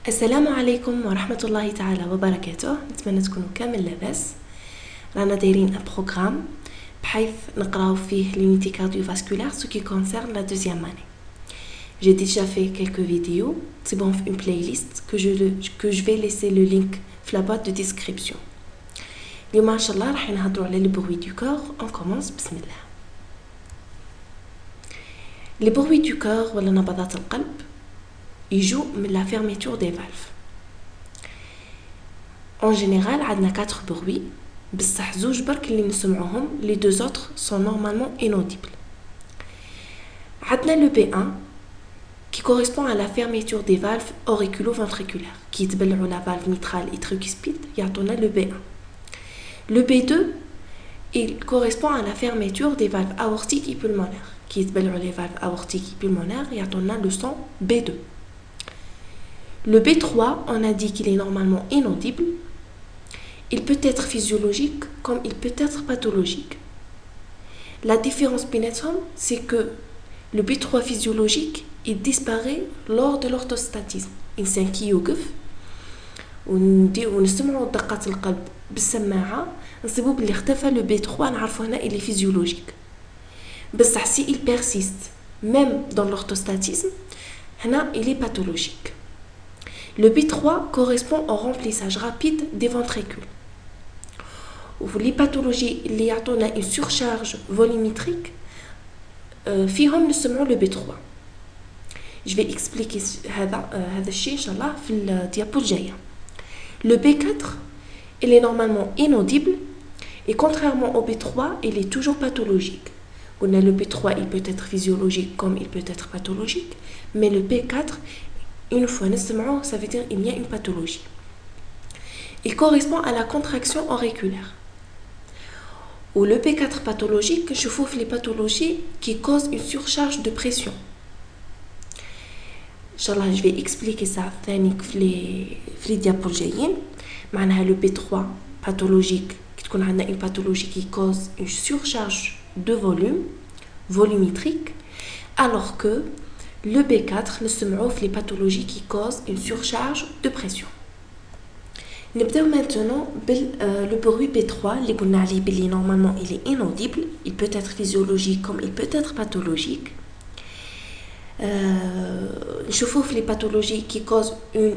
السلام عليكم ورحمة الله تعالى وبركاته. نتمنى تكونوا كامل لاباس. رانا دايرين ان بروغرام بحيث نقراو فيه l'unité cardiovasculaire ce qui concerne la deuxième année. J'ai déjà fait quelques vidéos, c'est bon, une playlist que je vais laisser le link في la boîte de description. اليوم ان شاء الله راح نهضروا على le bruit du corps. On commence بسم الله. Les bruits du corps ولا نبضات القلب يجوا من la fermeture des valves. En général, عندنا 4 bruits, بصح زوج برك اللي نسمعوهم, les deux autres sont normalement inaudibles. عندنا le B1 qui correspond à la fermeture des valves auriculo-ventriculaires, qui يتبلعوا la valve mitrale et tricuspide, يعطونا le B1. Le B2, il correspond à la fermeture des valves aortiques et pulmonaires, qui يتبلعوا les valves aortiques et pulmonaires, يعطونا le son B2. Le B3, on a dit qu'il est normalement inaudible. Il peut être physiologique comme il peut être pathologique. La différence بيناتهم, c'est que le B3 physiologique, il disparaît lors de l'orthostatisme. إنسان كي يوقف ونسمعوا دقات القلب بالسماعة نصيبوا باللي اختفى le B3, نعرفوا هنا il est physiologique. بصح si il persiste même dans l'orthostatisme, هنا il est pathologique. Le B3 correspond au remplissage rapide des ventricules. Les pathologies اللي يعطونا une surcharge volumétrique, فيهم نسمعوا le B3. Je vais expliquer هذا الشيء إن شاء الله في الديابو الجاية. Le B4, il est normalement inaudible et contrairement au B3, il est toujours pathologique. Le B3, il peut être physiologique comme il peut être pathologique, mais le B4, une fois نسمعه, ça veut dire qu'il y a une pathologie. Il correspond à la contraction auriculaire. Ou le B4 pathologique, je trouve les pathologies qui causent une surcharge de pression. Inch'Allah, je vais expliquer ça في les diapos الجايين. معناها le B3 pathologique, qui تكون عندنا une pathologie qui cause une surcharge de volumétrique, alors que le B4 نسمعوه في les pathologies qui causent une surcharge de pression. نبداو maintenant le bruit B3 اللي قلنا عليه باللي normalement il est inaudible, il peut être physiologique comme il peut être pathologique. نشوفوه في les pathologies qui causent une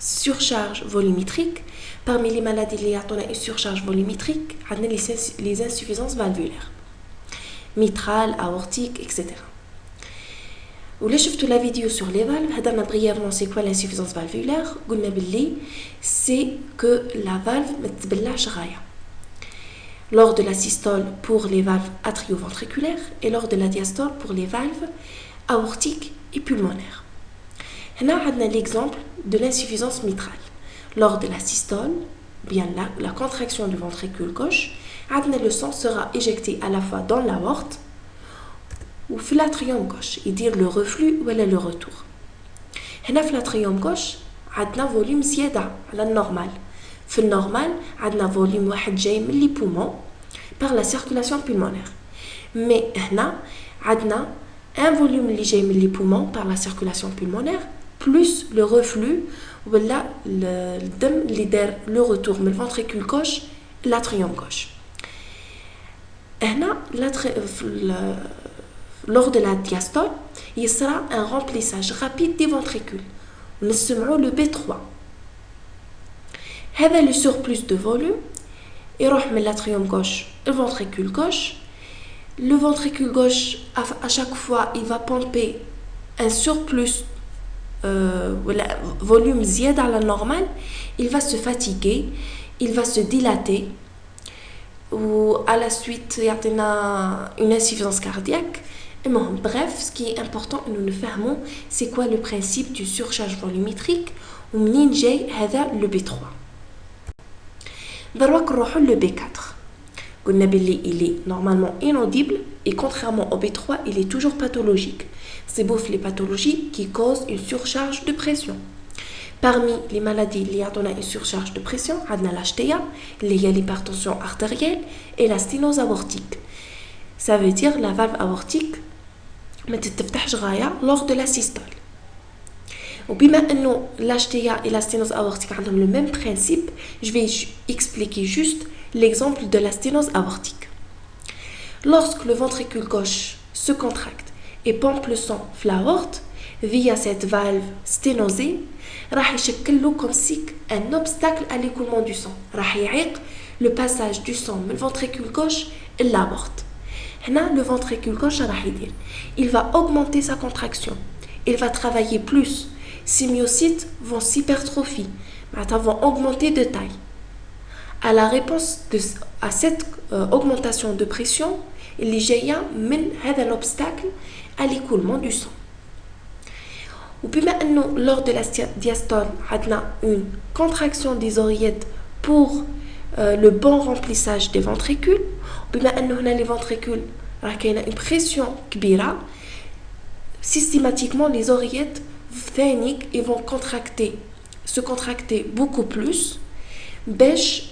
surcharge volumétrique. Parmi les maladies اللي يعطونا une surcharge volumétrique, عندنا les insuffisances valvulaires, mitrale, aortique, etc. ولا شفتوا la vidéo sur les valves, هضرنا brièvement c'est quoi l'insuffisance valvulaire. قلنا باللي c'est que la valve ما تتبلعش غاية lors de la systole pour les valves atrioventriculaires et lors de la diastole pour les valves aortiques et pulmonaires. هنا عندنا l'exemple de l'insuffisance mitrale. Lors de la systole, bien la contraction du ventricule gauche, عندنا le sang sera éjecté à la fois dans l'aorte ou في l'atrium gauche, يدير le reflux ولا le retour. هنا في l'atrium gauche عندنا volume زيادة على النورمال. في النورمال عندنا volume واحد جاي من les poumons par la circulation pulmonaire. Mais هنا عندنا un volume اللي جاي من les poumons par la circulation pulmonaire plus le reflux ولا الدم اللي دار le retour من ventricule gauche l'atrium gauche. هنا lors de la diastole, il sera un remplissage rapide des ventricules. Nous نسمعوا le B3. هذا le surplus de volume يروح من l'atrium gauche le ventricule gauche. Le ventricule gauche, à chaque fois, il va pomper un surplus volume زيادة على normal. Il va se fatiguer, il va se dilater. Ou à la suite, il y a une insuffisance cardiaque. Bref, ce qui est important que nous le faisons, c'est quoi le principe du surcharge volumétrique ou منين جاي هذا le B3. دروك نروحوا le B4. قلنا باللي il est normalement inaudible et contrairement au B3, il est toujours pathologique. C'est bof les pathologies qui causent une surcharge de pression. Parmi les maladies اللي يعطونا une surcharge de pression, عندنا l'HTA, اللي هي l'hypertension artérielle et la sténose aortique. Ça veut dire la valve aortique ما تتفتحش غاية lors de la systole. وبما انه l'HTA et la sténose aortique ont le même principe, je vais expliquer juste l'exemple de la sténose aortique. Lorsque le ventricule gauche se contracte et pompe le sang vers l'aorte via cette valve sténosée, راح يشكل له comme si un obstacle à l'écoulement du sang. راح يعيق le passage du sang من le ventricule gauche et l'aorte. هنا le ventricule gauche راح يدير, il va augmenter sa contraction, il va travailler plus, ses myocytes vont s'hypertrophier, vont augmenter de taille. À la réponse à cette augmentation de pression, اللي جايه من هذا l'obstacle à l'écoulement du sang. وبما انه lors de la diastole عندنا une contraction des oreillettes pour le bon remplissage des ventricules, وبما انه هنا les ventricules راه كاينه une pression كبيره, systématiquement les oreillettes ثاني ils vont se contracter beaucoup plus باش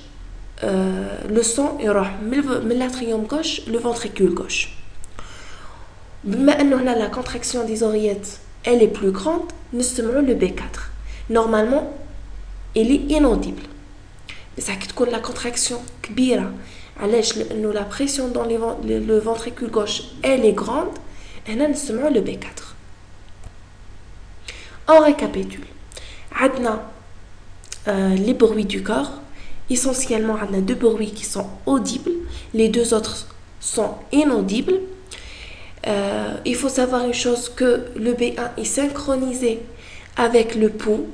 le sang يروح من l'atrium gauche le ventricule gauche. بما انه هنا la contraction des oreillettes elle est plus grande, نسمعوا le B4. Normalement il est inaudible, بس كي تكون la contraction كبيره علاش لانه la pression dans le ventricule gauche elle est grande, هنا نسمعوا le B4. On récapitule. عندنا les bruits du corps. Essentiellement, on a deux bruits qui sont audibles, les deux autres sont inaudibles. Il faut savoir une chose, que le B1 est synchronisé avec le pouls.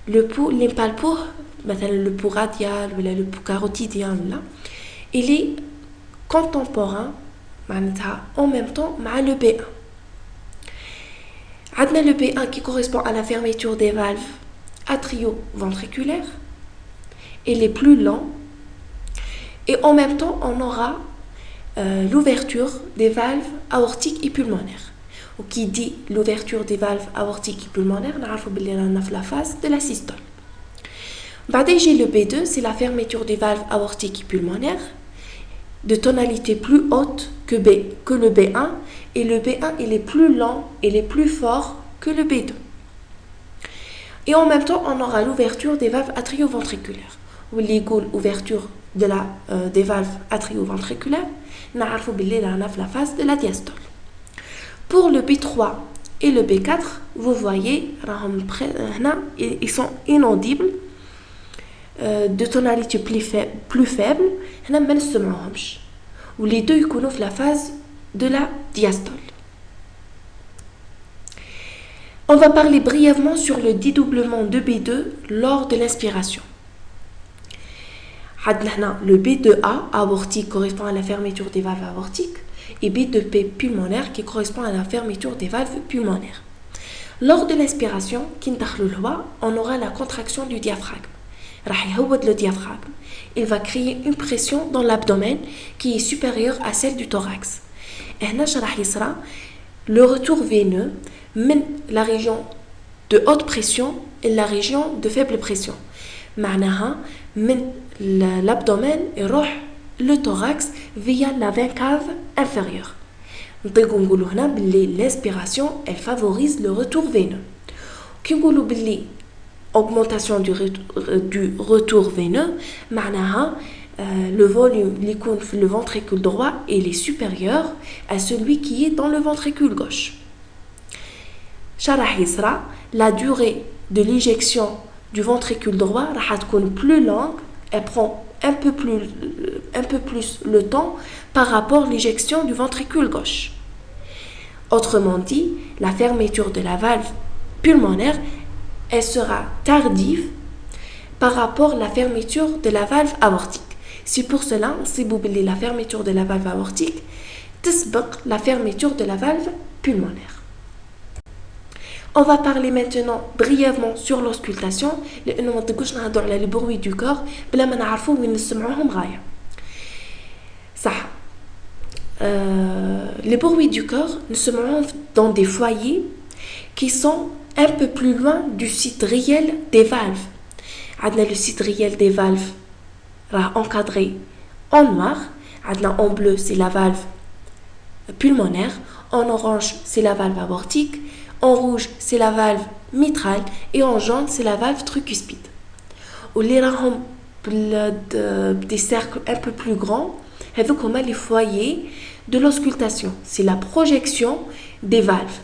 Le pouls, l'impalpour, le pouls radial ou le pouls carotidien, là, il est contemporain en même temps avec le B1. On a le B1 qui correspond à la fermeture des valves atrio-ventriculaires. Il est plus lent et en même temps on aura l'ouverture des valves aortiques et pulmonaires. Ou qui dit l'ouverture des valves aortiques et pulmonaires, on a la phase de la systole. J'ai le B2, c'est la fermeture des valves aortiques et pulmonaires de tonalité plus haute que le B1, et le B1 il est plus lent, il est plus fort que le B2. Et en même temps on aura l'ouverture des valves atrio-ventriculaires. Ou l'ouverture des valves atrio-ventriculaires, on a la phase de la diastole. Pour le B3 et le B4, vous voyez, ils sont inaudibles, de tonalité plus faible, ou les deux ils la phase de la diastole. On va parler brièvement sur le dédoublement de B2 lors de l'inspiration. Le B2A aortique correspond à la fermeture des valves aortiques et B2P pulmonaire qui correspond à la fermeture des valves pulmonaires. Lors de l'inspiration, on aura la contraction du diaphragme. Le diaphragme, il va créer une pression dans l'abdomen qui est supérieure à celle du thorax. Et le retour veineux mène la région de haute pression et la région de faible pression. من l'abdomen يروح le thorax via la veine cave inférieure. نطيقوا نقولوا هنا باللي l'inspiration elle favorise le retour veineux. كي نقولوا باللي augmentation du retour veineux معناها le volume اللي يكون في le ventricule droit il est supérieur à celui qui est dans le ventricule gauche. شرح يصرى la durée de l'éjection du ventricule droit راح تكون plus longue, elle prend un peu plus le temps par rapport à l'éjection du ventricule gauche. Autrement dit, la fermeture de la valve pulmonaire elle sera tardive par rapport à la fermeture de la valve aortique. C'est pour cela si vous voulez la fermeture de la valve aortique تسبق la fermeture de la valve pulmonaire. On va parler maintenant brièvement sur l'auscultation لأنه ما نطيقوش نهضروا على les bruits du corps بلا ما نعرفوا وين نسمعوهم غاية. صح. Les bruits du corps نسمعوهم dans des foyers qui sont un peu plus loin du site réel des valves. عندنا le site réel des valves راه encadré en noir, عندنا en bleu c'est la valve pulmonaire, en orange c'est la valve aortique, en rouge c'est la valve mitrale et en jaune c'est la valve tricuspide. واللي راهم des cercles un peu plus grands هذوك هما les foyers de l'auscultation, c'est la projection des valves.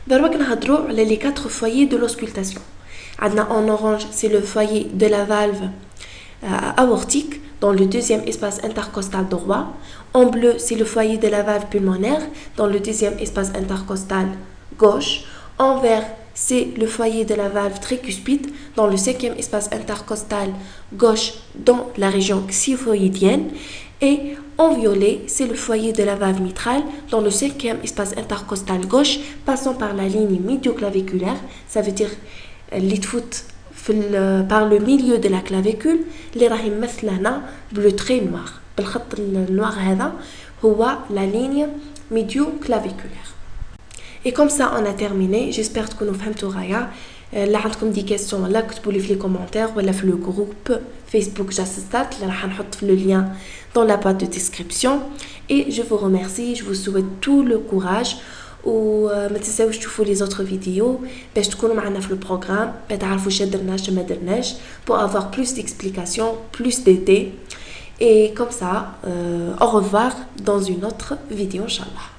دروك نهضروا على les 4 foyers de l'auscultation. عندنا en orange c'est le foyer de la valve aortique dans le deuxième espace intercostal droit. En bleu, c'est le foyer de la valve pulmonaire dans le deuxième espace intercostal gauche. En vert, c'est le foyer de la valve tricuspide dans le cinquième espace intercostal gauche dans la région xiphoïdienne. Et en violet, c'est le foyer de la valve mitrale dans le cinquième espace intercostal gauche passant par la ligne médioclaviculaire. Ça veut dire les foot par le milieu de la clavicule اللي راهي مثل هنا bleu très noir. بالخط النوار هذا هو la ligne médioclaviculaire. Et comme ça on a terminé. J'espère que vous فهمتوا غاية. اللي عندكم دي كيسيون لا كتبوا لي في لي كومونتير ولا في لو جروب فيسبوك جاستات اللي راح نحط في لو لين dans la boîte de description. Et je vous remercie, je vous souhaite tout le courage. وما تنساوش تشوفوا les autres vidéos باش تكونوا معنا في البروغرام باش تعرفوا واش درناش ما درناش pour avoir plus d'explications, plus d'idées. Et comme ça, au revoir dans une autre vidéo, Inch'Allah.